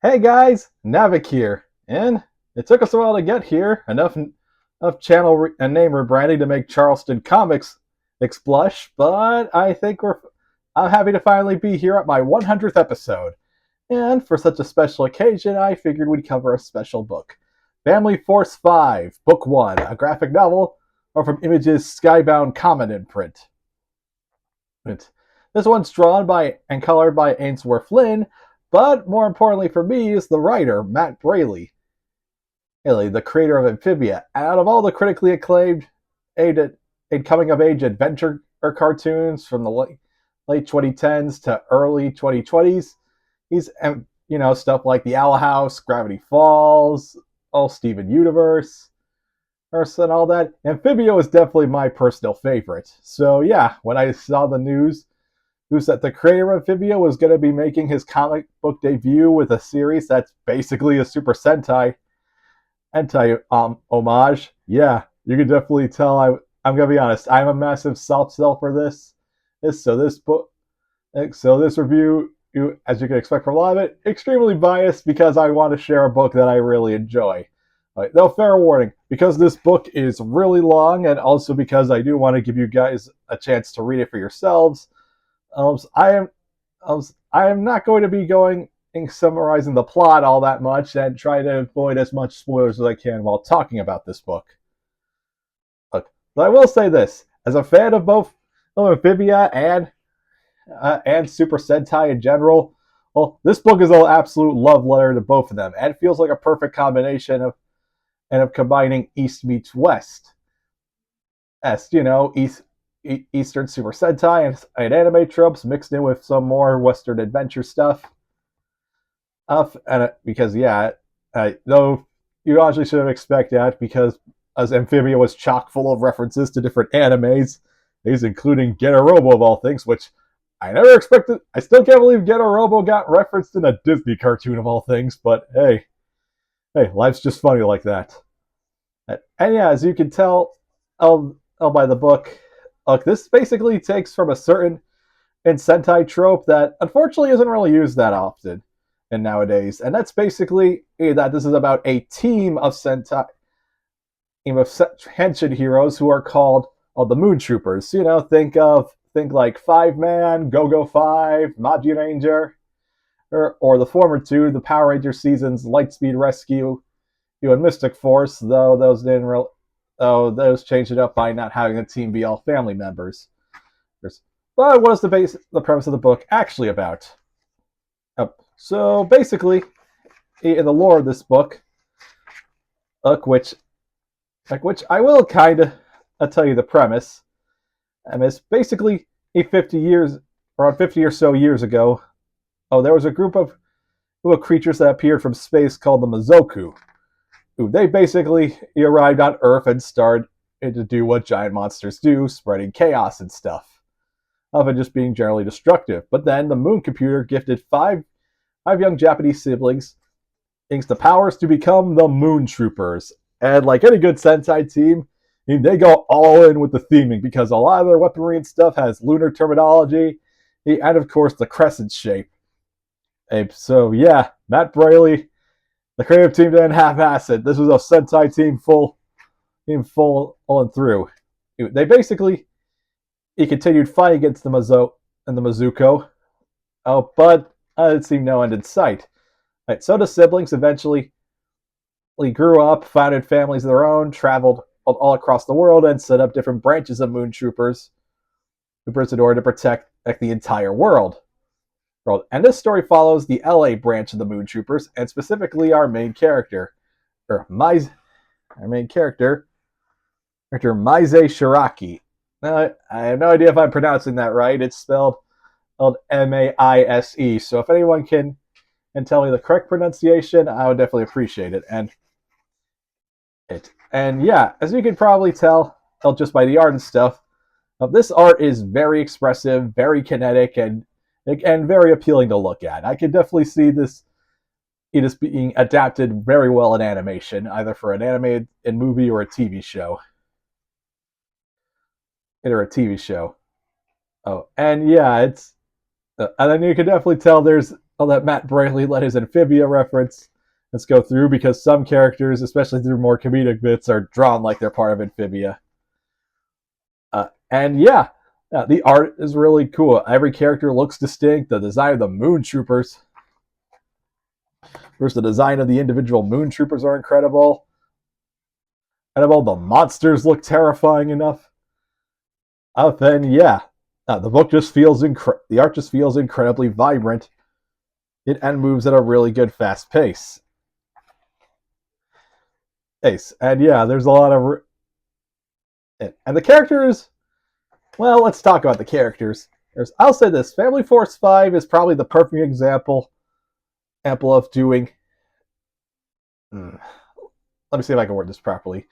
Hey guys, Navek here, and it took us a while to get here. Enough channel and name rebranding to make Charleston Comics explush, but I'm happy to finally be here at my 100th episode. And for such a special occasion, I figured we'd cover a special book, Family Force 5, Book 1, a graphic novel, or from Image's Skybound Comet imprint. This one's drawn by and colored by Ainsworth Flynn, but more importantly for me is the writer, Matt Braley, the creator of Amphibia. Out of all the critically acclaimed coming of age adventure cartoons from the late 2010s to early 2020s, he's stuff like The Owl House, Gravity Falls, Steven Universe, and all that. Amphibia was definitely my personal favorite. So yeah, when I saw the news who's that the creator of Amphibia was going to be making his comic book debut with a series that's basically a Super Sentai homage. Yeah, you can definitely tell. I'm going to be honest. I'm a massive soft sell for this. So this review, as you can expect from a lot of it, extremely biased because I want to share a book that I really enjoy. Though fair warning, because this book is really long, and also because I do want to give you guys a chance to read it for yourselves. I am not going to be summarizing the plot all that much and try to avoid as much spoilers as I can while talking about this book. But I will say this: as a fan of both Amphibia and Super Sentai in general, well, this book is an absolute love letter to both of them, and it feels like a perfect combination of combining East meets West. Eastern Super Sentai and anime tropes mixed in with some more Western adventure stuff. Though you actually should have expected that because as Amphibia was chock full of references to different animes, these including Robo of all things, which I never expected. I still can't believe Robo got referenced in a Disney cartoon of all things, but hey, life's just funny like that. And yeah, as you can tell by the book, look, this basically takes from a certain Sentai trope that unfortunately isn't really used that often in nowadays, and that's basically that this is about a team of henshin heroes who are called the Moon Troopers. Think like Five Man, Go Go Five, Maji Ranger, or the former two, the Power Ranger seasons Lightspeed Rescue, and Mystic Force. Though those changed it up by not having the team be all family members. But what is the premise of the book actually about? So basically, in the lore of this book, which I will kind of tell you the premise, and it's basically around 50 or so years ago. There was a group of creatures that appeared from space called the Mazoku. They basically arrived on Earth and started to do what giant monsters do, spreading chaos and stuff, and just being generally destructive. But then the Moon Computer gifted five young Japanese siblings the powers to become the Moon Troopers. And like any good Sentai team, they go all in with the theming because a lot of their weaponry and stuff has lunar terminology, and of course the crescent shape. So yeah, Matt Braley, the creative team didn't half-ass it. This was a Sentai team full on through. They basically continued fighting against the Mizuko, but it seemed no end in sight. So the siblings eventually grew up, founded families of their own, traveled all across the world, and set up different branches of Moon Troopers in order to protect the entire world. And this story follows the LA branch of the Moon Troopers, and specifically our main character, Maize Shiraki. Now, I have no idea if I'm pronouncing that right. It's spelled Maise. So if anyone can tell me the correct pronunciation, I would definitely appreciate it. And yeah, as you can probably tell just by the art and stuff, this art is very expressive, very kinetic, and very appealing to look at. I can definitely see this being adapted very well in animation, either for an animated movie or a TV show. Oh, and yeah, and then you can definitely tell there's I'll let Matt Braley let his Amphibia reference. Let's go through because some characters, especially through more comedic bits, are drawn like they're part of Amphibia. And yeah, the art is really cool. Every character looks distinct. The design of the Moon Troopers, first, the design of the individual Moon Troopers are incredible. Incredible. The monsters look terrifying enough. Then yeah, the book just feels the art just feels incredibly vibrant. And moves at a really good fast pace. And yeah, there's a lot of and the characters. Well, let's talk about the characters. I'll say this: Family Force 5 is probably the perfect example of doing. Let me see if I can word this properly.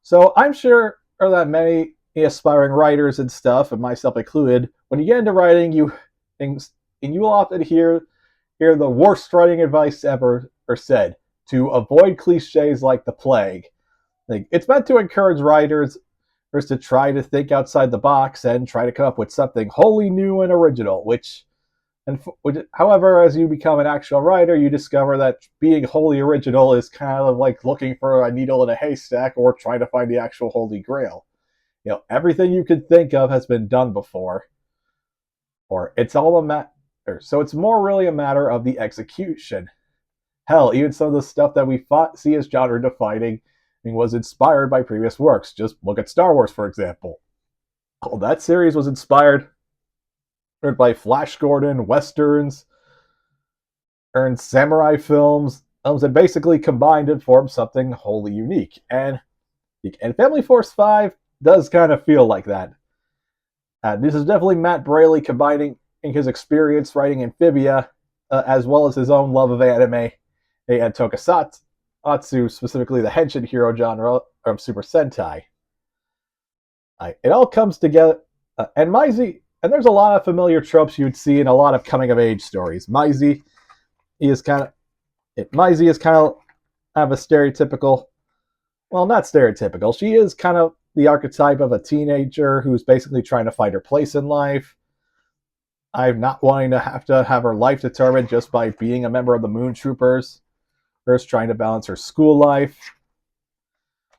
So I'm sure that many aspiring writers and stuff, and myself included, when you get into writing, you will often hear the worst writing advice ever said: to avoid cliches like the plague. Like, it's meant to encourage writers to try to think outside the box and try to come up with something wholly new and original, however, as you become an actual writer, you discover that being wholly original is kind of like looking for a needle in a haystack or trying to find the actual holy grail. Everything you could think of has been done before, or it's all a matter. So it's more really a matter of the execution. Hell, even some of the stuff that we see as genre defining was inspired by previous works. Just look at Star Wars, for example. Oh, that series was inspired by Flash Gordon, westerns, and samurai films, and basically combined and formed something wholly unique. And Family Force 5 does kind of feel like that. This is definitely Matt Braley combining his experience writing Amphibia, as well as his own love of anime and tokusatsu, specifically the henshin hero genre of Super Sentai. It all comes together, and Maisie, and there's a lot of familiar tropes you'd see in a lot of coming of age stories. Maisie is kind of a stereotypical, well, not stereotypical. She is kind of the archetype of a teenager who's basically trying to find her place in life. I'm not wanting to have her life determined just by being a member of the Moon Troopers. First, trying to balance her school life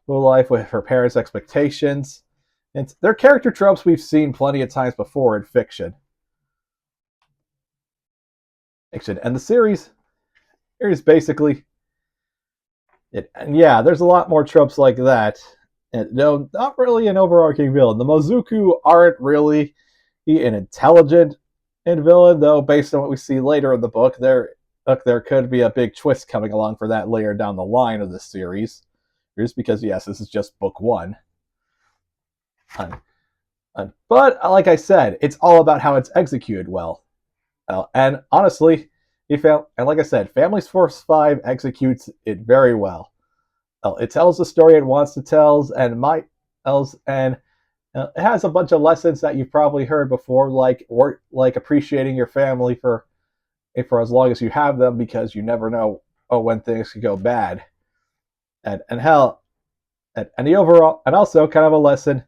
with her parents' expectations. And they're character tropes we've seen plenty of times before in fiction. And the series is basically it. And yeah, there's a lot more tropes like that. And no, not really an overarching villain. The Mozuku aren't really an intelligent villain, though. Based on what we see later in the book, there could be a big twist coming along for that later down the line of this series. Just because, yes, this is just book one. But like I said, it's all about how it's executed well. And honestly, like I said, Family Force 5 executes it very well. It tells the story it wants to tell, and it has a bunch of lessons that you've probably heard before, like appreciating your family for as long as you have them, because you never know when things could go bad. And the overall, and also kind of a lesson,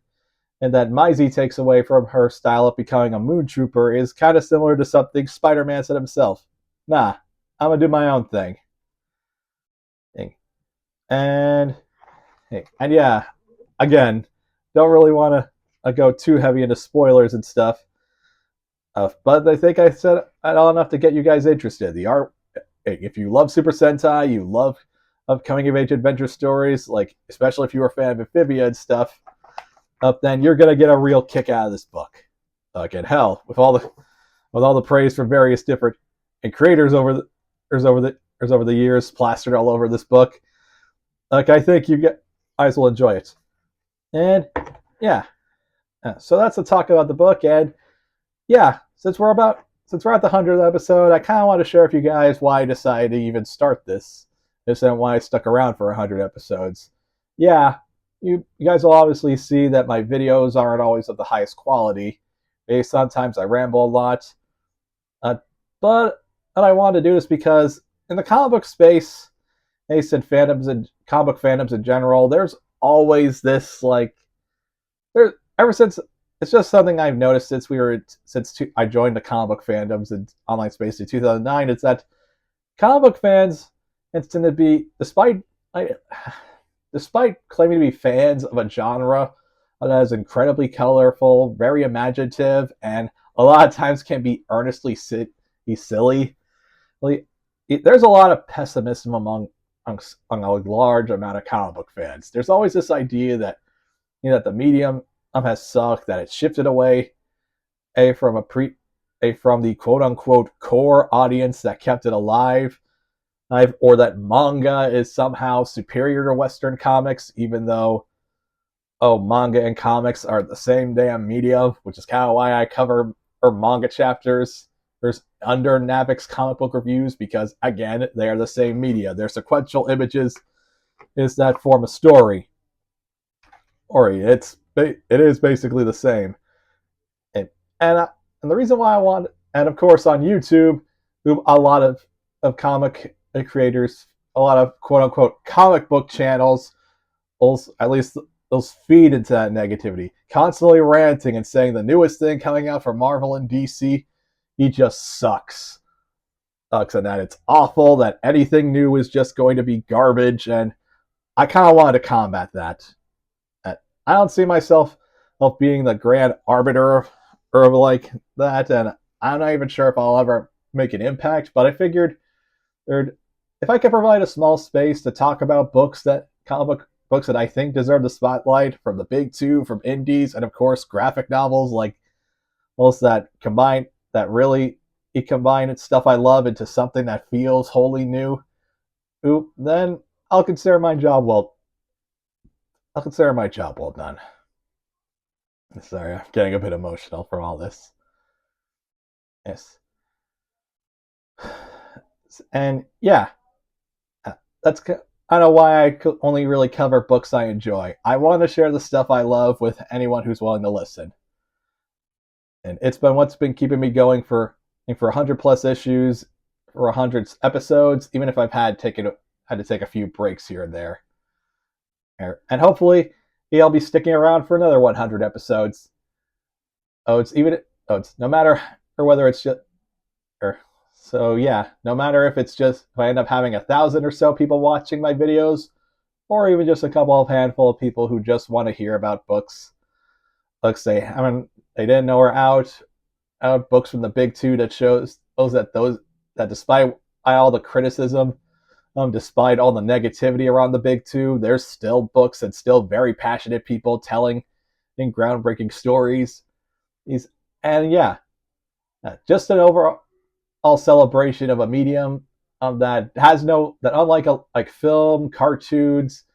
and that Maisie takes away from her style of becoming a Moon Trooper is kind of similar to something Spider-Man said himself. Nah, I'm gonna do my own thing. And yeah, again, don't really want to go too heavy into spoilers and stuff. But I think I said all enough to get you guys interested. The art, if you love Super Sentai, you love coming of age adventure stories, like especially if you're a fan of Amphibia and stuff, then you're gonna get a real kick out of this book. And hell, with all the praise from various different creators over the years plastered all over this book, I think you guys will enjoy it. And yeah, so that's the talk about the book. And yeah, since we're at the 100th episode, I kind of want to share with you guys why I decided to even start this and why I stuck around for 100 episodes. Yeah, you guys will obviously see that my videos aren't always of the highest quality. Sometimes I ramble a lot. But I wanted to do this because in the comic book space, and fandoms and comic book fandoms in general, there's always this ever since it's just something I've noticed since I joined the comic book fandoms in online space in 2009. It's that comic book fans tend to be, I, despite claiming to be fans of a genre that is incredibly colorful, very imaginative, and a lot of times can be earnestly silly. Like, there's a lot of pessimism among a large amount of comic book fans. There's always this idea that that the medium has sucked, that it's shifted away a from a pre a from the quote unquote core audience that kept it alive, or that manga is somehow superior to Western comics, even though manga and comics are the same damn media, which is kind of why I cover manga chapters. There's under Navek's comic book reviews because again they are the same media. They're sequential images is that form a story, or it is basically the same. And and, and the reason why I want, and of course on YouTube, a lot of comic creators, a lot of quote unquote comic book channels, at least those feed into that negativity, constantly ranting and saying the newest thing coming out from Marvel and DC, he just sucks, and that it's awful, that anything new is just going to be garbage, and I kind of wanted to combat that. I don't see myself of being the grand arbiter or like that, and I'm not even sure if I'll ever make an impact. But I figured if I could provide a small space to talk about comic book books that I think deserve the spotlight, from the big two, from indies, and of course graphic novels like most that really combine stuff I love into something that feels wholly new, then I'll consider my job well. I'll consider my job well done. Sorry, I'm getting a bit emotional from all this. Yes. And yeah, that's I don't know why I only really cover books I enjoy. I want to share the stuff I love with anyone who's willing to listen. And it's been what's been keeping me going for 100 plus issues, for 100 episodes, even if I've had to take a few breaks here and there. And hopefully, I'll be sticking around for another 100 episodes. It's no matter or whether it's just so yeah, no matter if I end up having 1,000 or so people watching my videos, or even just a handful of people who just want to hear about books. They didn't know we're out books from the big two that shows that despite all the criticism, despite all the negativity around the big two, there's still books and still very passionate people telling in groundbreaking stories. And yeah, just an overall celebration of a medium that has that unlike like film, cartoons,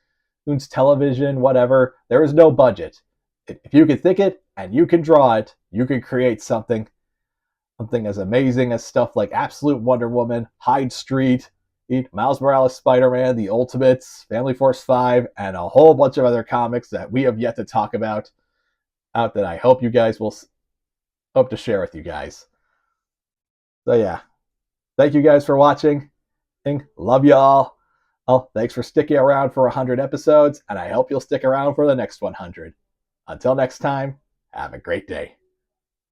television, whatever, there is no budget. If you can think it and you can draw it, you can create something as amazing as stuff like Absolute Wonder Woman, Hyde Street, Miles Morales Spider-Man, The Ultimates, Family Force 5, and a whole bunch of other comics that we have yet to talk about that I hope you guys will hope to share with you guys. So yeah, thank you guys for watching. Love y'all. Thanks for sticking around for 100 episodes, and I hope you'll stick around for the next 100. Until next time, have a great day.